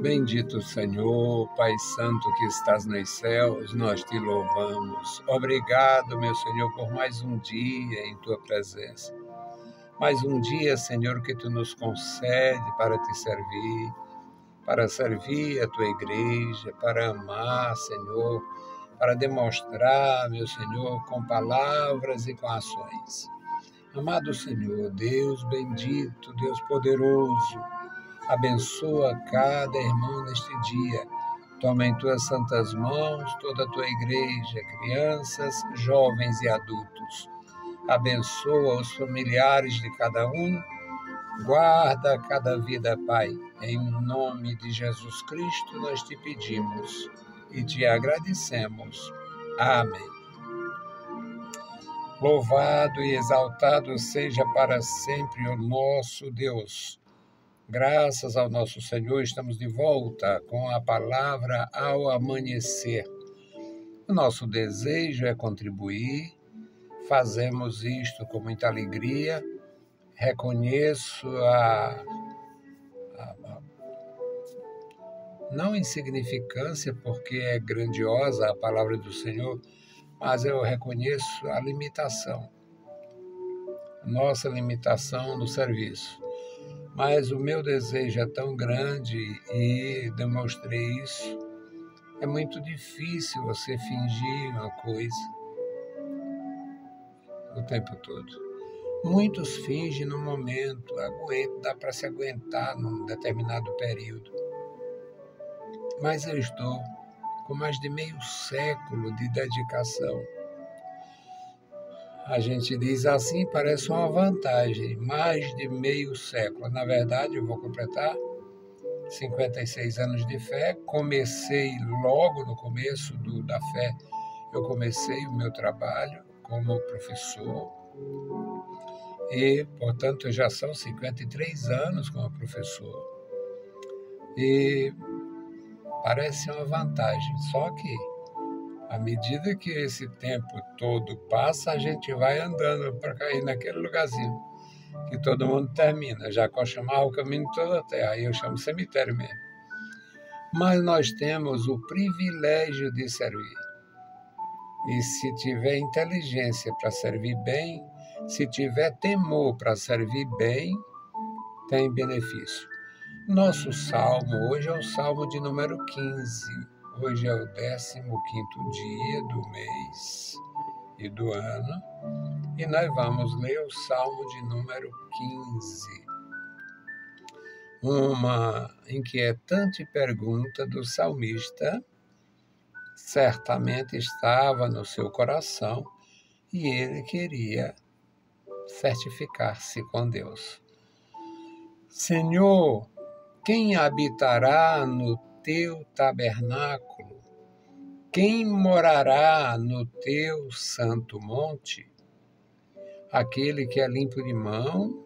Bendito Senhor, Pai Santo que estás nos céus, nós te louvamos. Obrigado, meu Senhor, por mais um dia em tua presença. Mais um dia, Senhor, que tu nos concede para te servir, para servir a tua igreja, para amar, Senhor, para demonstrar, meu Senhor, com palavras e com ações. Amado Senhor, Deus bendito, Deus poderoso, abençoa cada irmão neste dia. Toma em tuas santas mãos toda a tua igreja, crianças, jovens e adultos. Abençoa os familiares de cada um. Guarda cada vida, Pai. Em nome de Jesus Cristo nós te pedimos e te agradecemos. Amém. Louvado e exaltado seja para sempre o nosso Deus. Graças ao nosso Senhor, estamos de volta com a palavra ao amanhecer. O nosso desejo é contribuir, fazemos isto com muita alegria. Reconheço a não insignificância, porque é grandiosa a palavra do Senhor, mas eu reconheço a limitação, nossa limitação no serviço. Mas o meu desejo é tão grande e demonstrei isso. É muito difícil você fingir uma coisa o tempo todo. Muitos fingem no momento, dá para se aguentar num determinado período. Mas eu estou com mais de meio século de dedicação. A gente diz assim, parece uma vantagem, mais de meio século. Na verdade, eu vou completar 56 anos de fé. Comecei logo no começo da fé, eu comecei o meu trabalho como professor. E, portanto, já são 53 anos como professor. E parece uma vantagem, só que à medida que esse tempo todo passa, a gente vai andando para cair naquele lugarzinho que todo mundo termina. Jacó chamava o caminho de toda a terra, aí eu chamo cemitério mesmo. Mas nós temos o privilégio de servir. E se tiver inteligência para servir bem, se tiver temor para servir bem, tem benefício. Nosso salmo hoje é o salmo de número 15. Hoje é o 15º dia do mês e do ano, e nós vamos ler o salmo de número 15. Uma inquietante pergunta do salmista certamente estava no seu coração e ele queria certificar-se com Deus. Senhor, quem habitará no teu tabernáculo? Quem morará no teu santo monte? Aquele que é limpo de mão,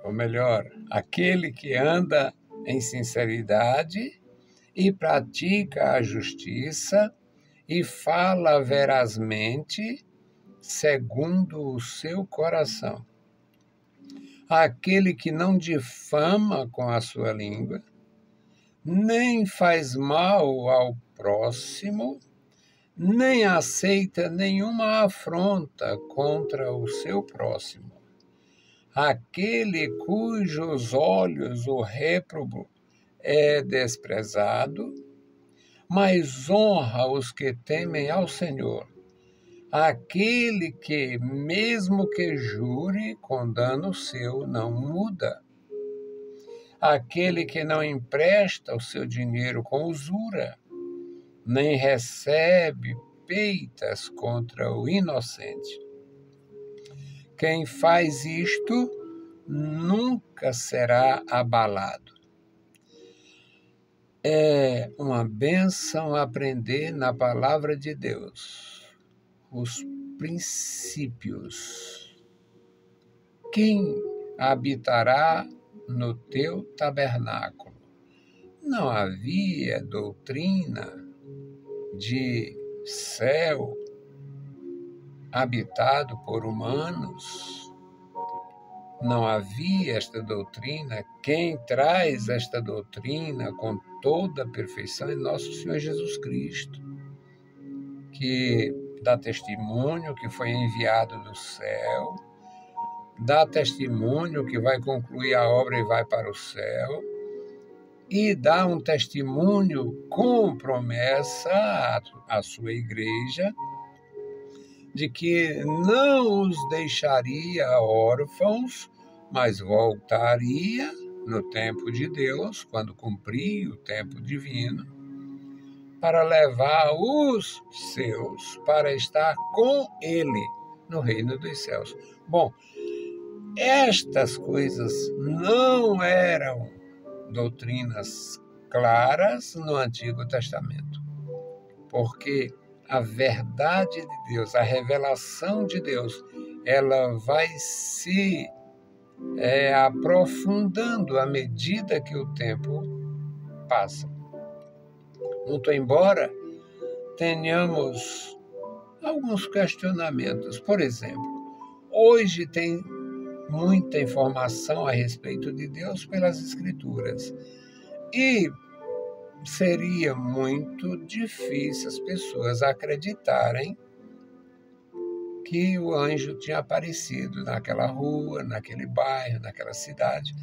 ou melhor, aquele que anda em sinceridade e pratica a justiça e fala verazmente segundo o seu coração. Aquele que não difama com a sua língua, nem faz mal ao próximo, nem aceita nenhuma afronta contra o seu próximo. Aquele cujos olhos o réprobo é desprezado, mas honra os que temem ao Senhor. Aquele que, mesmo que jure, com dano seu não muda. Aquele que não empresta o seu dinheiro com usura, nem recebe peitas contra o inocente. Quem faz isto nunca será abalado. É uma bênção aprender na palavra de Deus os princípios. Quem habitará no teu tabernáculo? Não havia doutrina de céu habitado por humanos? não havia esta doutrina, quem traz esta doutrina com toda a perfeição é nosso Senhor Jesus Cristo, que dá testemunho que foi enviado do céu, dá testemunho que vai concluir a obra e vai para o céu, e dá um testemunho com promessa à sua igreja de que não os deixaria órfãos, mas voltaria no tempo de Deus, quando cumprir o tempo divino, para levar os seus para estar com Ele no reino dos céus. Bom, estas coisas não eram doutrinas claras no Antigo Testamento, porque a verdade de Deus, a revelação de Deus, ela vai se aprofundando à medida que o tempo passa. Muito embora tenhamos alguns questionamentos. Por exemplo, hoje tem muita informação a respeito de Deus pelas Escrituras. E seria muito difícil as pessoas acreditarem que o anjo tinha aparecido naquela rua, naquele bairro, naquela cidade.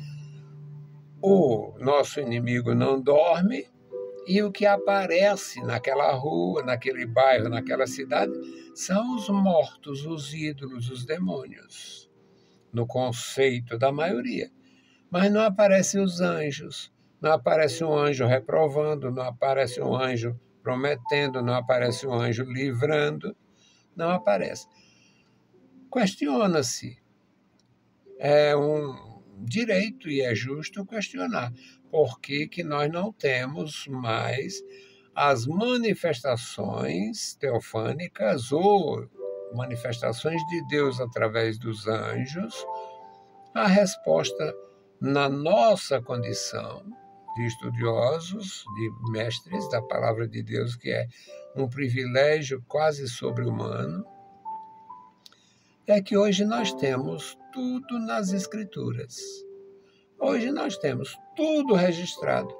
O nosso inimigo não dorme e o que aparece naquela rua, naquele bairro, naquela cidade, são os mortos, os ídolos, os demônios, no conceito da maioria. Mas não aparecem os anjos. Não aparece um anjo reprovando, não aparece um anjo prometendo, não aparece um anjo livrando, não aparece. Questiona-se. É um direito e é justo questionar por que nós não temos mais as manifestações teofânicas ou manifestações de Deus através dos anjos. A resposta na nossa condição de estudiosos, de mestres da palavra de Deus, que é um privilégio quase sobre-humano, é que hoje nós temos tudo nas Escrituras. Hoje nós temos tudo registrado.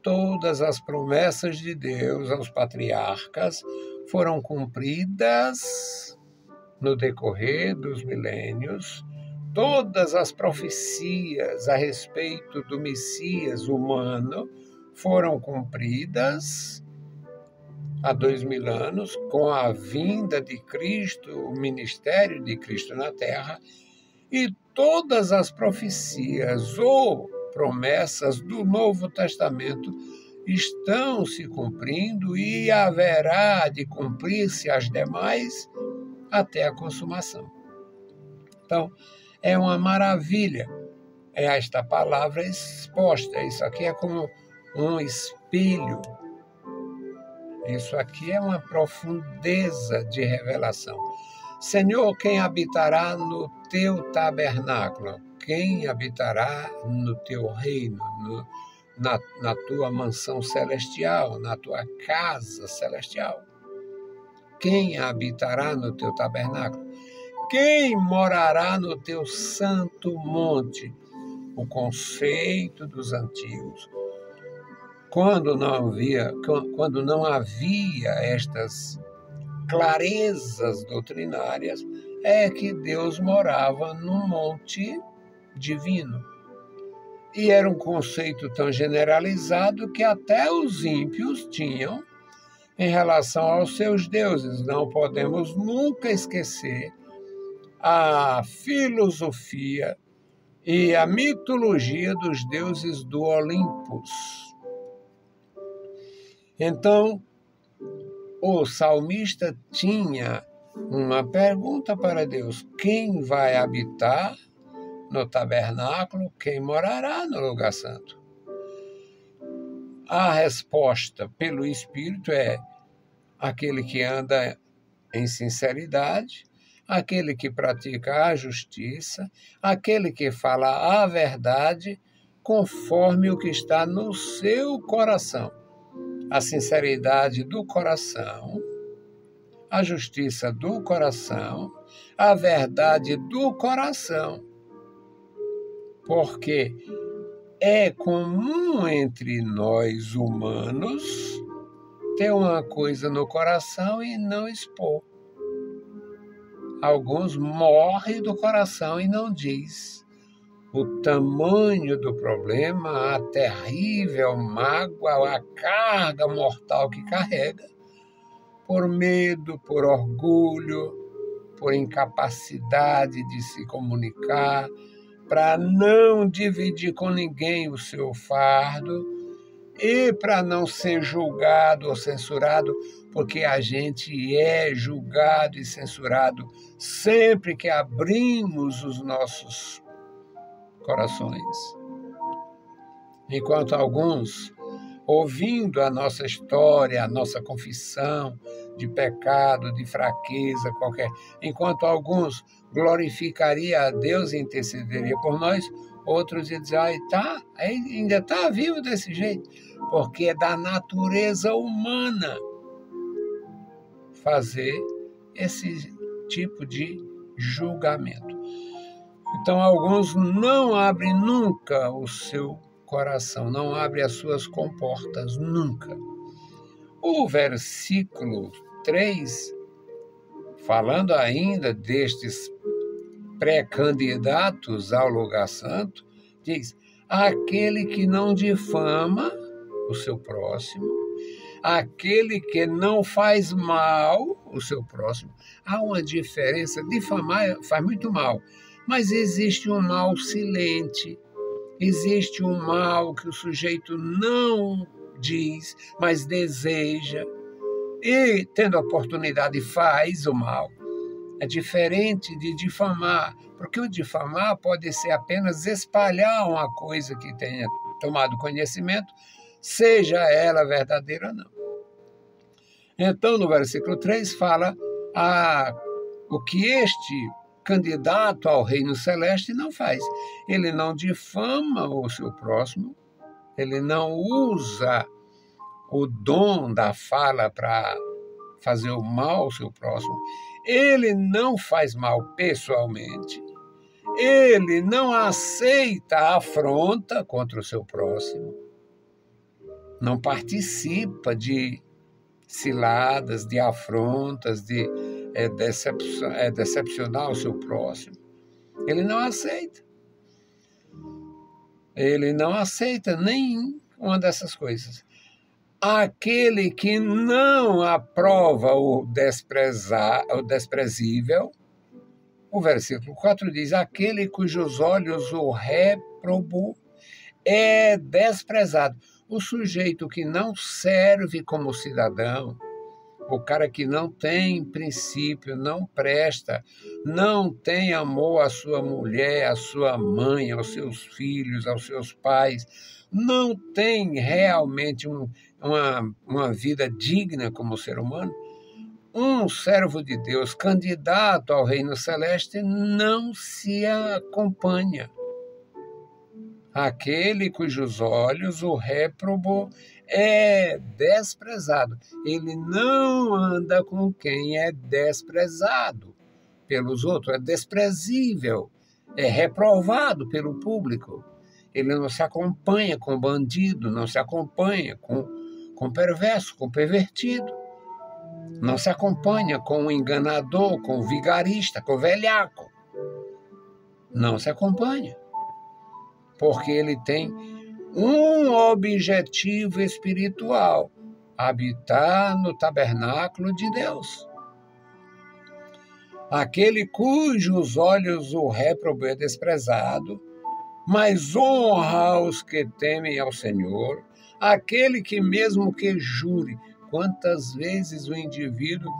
Todas as promessas de Deus aos patriarcas foram cumpridas no decorrer dos milênios. Todas as profecias a respeito do Messias humano foram cumpridas há 2000 anos, com a vinda de Cristo, o ministério de Cristo na Terra, e todas as profecias ou promessas do Novo Testamento estão se cumprindo e haverá de cumprir-se as demais até a consumação. Então, é uma maravilha esta palavra exposta. Isso aqui é como um espelho. Isso aqui é uma profundeza de revelação. Senhor, quem habitará no teu tabernáculo? Quem habitará no teu reino, na tua mansão celestial, na tua casa celestial? Quem habitará no teu tabernáculo? Quem morará no teu santo monte? O conceito dos antigos. Quando não havia estas clarezas doutrinárias, é que Deus morava num monte divino. E era um conceito tão generalizado que até os ímpios tinham em relação aos seus deuses. Não podemos nunca esquecer a filosofia e a mitologia dos deuses do Olympus. Então, o salmista tinha uma pergunta para Deus: quem vai habitar no tabernáculo? Quem morará no lugar santo? A resposta pelo Espírito é aquele que anda em sinceridade, aquele que pratica a justiça, aquele que fala a verdade conforme o que está no seu coração. A sinceridade do coração, a justiça do coração, a verdade do coração. porque é comum entre nós humanos ter uma coisa no coração e não expor. Alguns morrem do coração e não diz o tamanho do problema, a terrível mágoa, a carga mortal que carrega, por medo, por orgulho, por incapacidade de se comunicar, para não dividir com ninguém o seu fardo e para não ser julgado ou censurado, porque a gente é julgado e censurado sempre que abrimos os nossos corações. Enquanto alguns, ouvindo a nossa história, a nossa confissão de pecado, de fraqueza qualquer, enquanto alguns glorificaria a Deus e intercederia por nós, outros iam dizer, ainda está vivo desse jeito, porque é da natureza humana fazer esse tipo de julgamento. Então, alguns não abrem nunca o seu coração, não abrem as suas comportas, nunca. O versículo 3, falando ainda destes pré-candidatos ao lugar santo, diz: aquele que não difama o seu próximo, aquele que não faz mal o seu próximo. Há uma diferença, difamar faz muito mal, mas existe um mal silente, existe um mal que o sujeito não diz, mas deseja, e tendo a oportunidade faz o mal. É diferente de difamar, porque o difamar pode ser apenas espalhar uma coisa que tenha tomado conhecimento, seja ela verdadeira ou não. Então, no versículo 3 fala o que este candidato ao reino celeste não faz. Ele não difama o seu próximo, ele não usa o dom da fala para fazer o mal ao seu próximo, ele não faz mal pessoalmente, ele não aceita a afronta contra o seu próximo, não participa de ciladas, de afrontas, de decepcionar o seu próximo. Ele não aceita. Ele não aceita nenhuma dessas coisas. Aquele que não aprova o desprezível, o versículo 4 diz, aquele cujos olhos o reprobou é desprezado. O sujeito que não serve como cidadão, o cara que não tem princípio, não presta, não tem amor à sua mulher, à sua mãe, aos seus filhos, aos seus pais, não tem realmente uma vida digna como ser humano, um servo de Deus candidato ao reino celeste não se acompanha. Aquele cujos olhos o reprobou é desprezado. Ele não anda com quem é desprezado pelos outros, é desprezível, é reprovado pelo público. Ele não se acompanha com bandido, não se acompanha com perverso, com pervertido. Não se acompanha com o enganador, com o vigarista, com o velhaco. Não se acompanha. Porque ele tem um objetivo espiritual: habitar no tabernáculo de Deus. Aquele cujos olhos o reprobou é desprezado, mas honra os que temem ao Senhor. Aquele que mesmo que jure, quantas vezes o indivíduo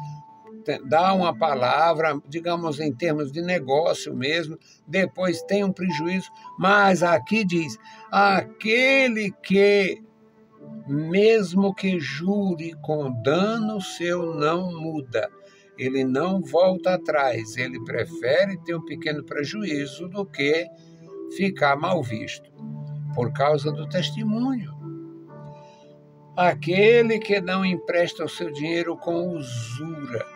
dá uma palavra, digamos em termos de negócio mesmo, depois tem um prejuízo, mas aqui diz, aquele que mesmo que jure com dano seu não muda, ele não volta atrás, ele prefere ter um pequeno prejuízo do que ficar mal visto, por causa do testemunho. Aquele que não empresta o seu dinheiro com usura.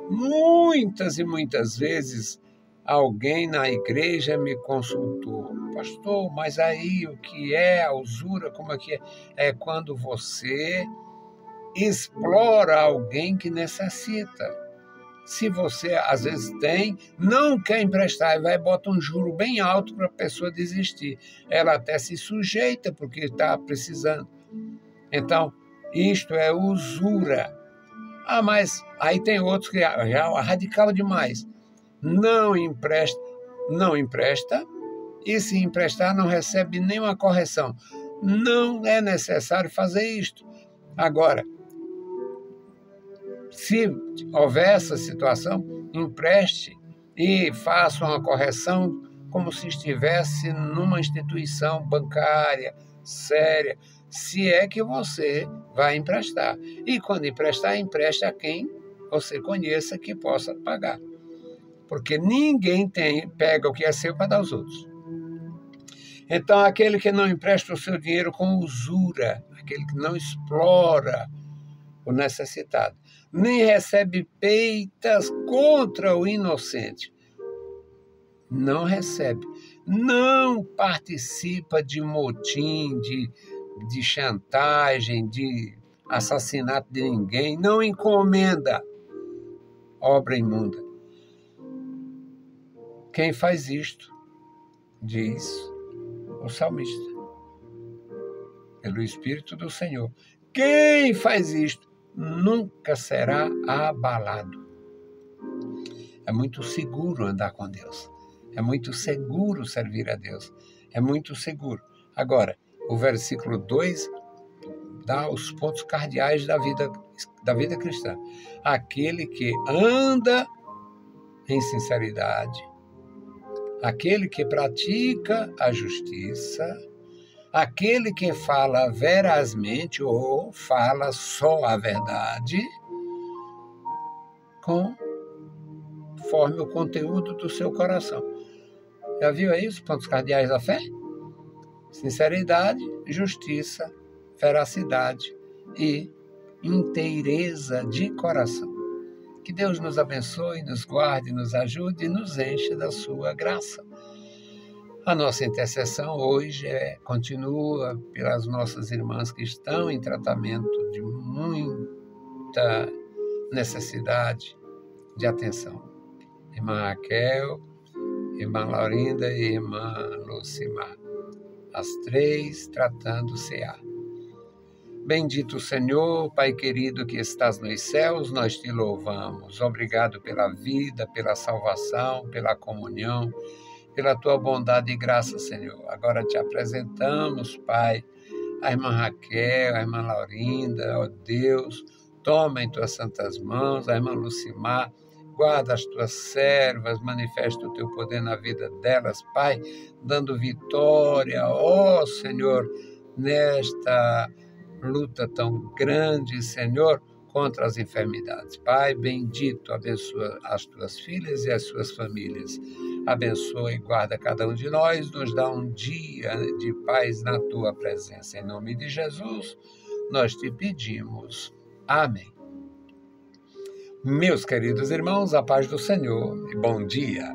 Muitas e muitas vezes alguém na igreja me consultou. Pastor, mas aí o que é a usura? Como é que é? É quando você explora alguém que necessita. Se você, às vezes, tem, não quer emprestar e vai botar um juro bem alto para a pessoa desistir. Ela até se sujeita porque está precisando. Então, isto é usura. Ah, mas aí tem outros que já é radical demais. Não empresta, e se emprestar não recebe nenhuma correção. Não é necessário fazer isto. Agora, se houver essa situação, empreste e faça uma correção como se estivesse numa instituição bancária séria, se é que você vai emprestar. E quando emprestar, empreste a quem você conheça que possa pagar. Porque ninguém pega o que é seu para dar aos outros. Então, aquele que não empresta o seu dinheiro com usura, aquele que não explora o necessitado, nem recebe peitas contra o inocente, não recebe, não participa de motim, de chantagem, de assassinato de ninguém, não encomenda obra imunda. Quem faz isto, diz o salmista, pelo Espírito do Senhor, quem faz isto nunca será abalado. É muito seguro andar com Deus. É muito seguro servir a Deus. É muito seguro. Agora, o versículo 2 dá os pontos cardeais da vida cristã. Aquele que anda em sinceridade, aquele que pratica a justiça, aquele que fala verazmente ou fala só a verdade, conforme o conteúdo do seu coração. Já viu aí os pontos cardeais da fé? Sinceridade, justiça, veracidade e inteireza de coração. Que Deus nos abençoe, nos guarde, nos ajude e nos enche da sua graça. A nossa intercessão hoje continua pelas nossas irmãs que estão em tratamento de muita necessidade de atenção. Irmã Raquel, Irmã Laurinda e Irmã Lucimar, as três tratando CA. Bendito o Senhor, Pai querido que estás nos céus, nós te louvamos. Obrigado pela vida, pela salvação, pela comunhão, pela tua bondade e graça, Senhor. Agora te apresentamos, Pai, a irmã Raquel, a irmã Laurinda, ó Deus, toma em tuas santas mãos, a irmã Lucimar, guarda as tuas servas, manifesta o teu poder na vida delas, Pai, dando vitória, ó Senhor, nesta luta tão grande, Senhor, contra as enfermidades. Pai, bendito, abençoa as tuas filhas e as suas famílias. Abençoa e guarda cada um de nós, nos dá um dia de paz na tua presença. Em nome de Jesus, nós te pedimos. Amém. Meus queridos irmãos, a paz do Senhor e bom dia.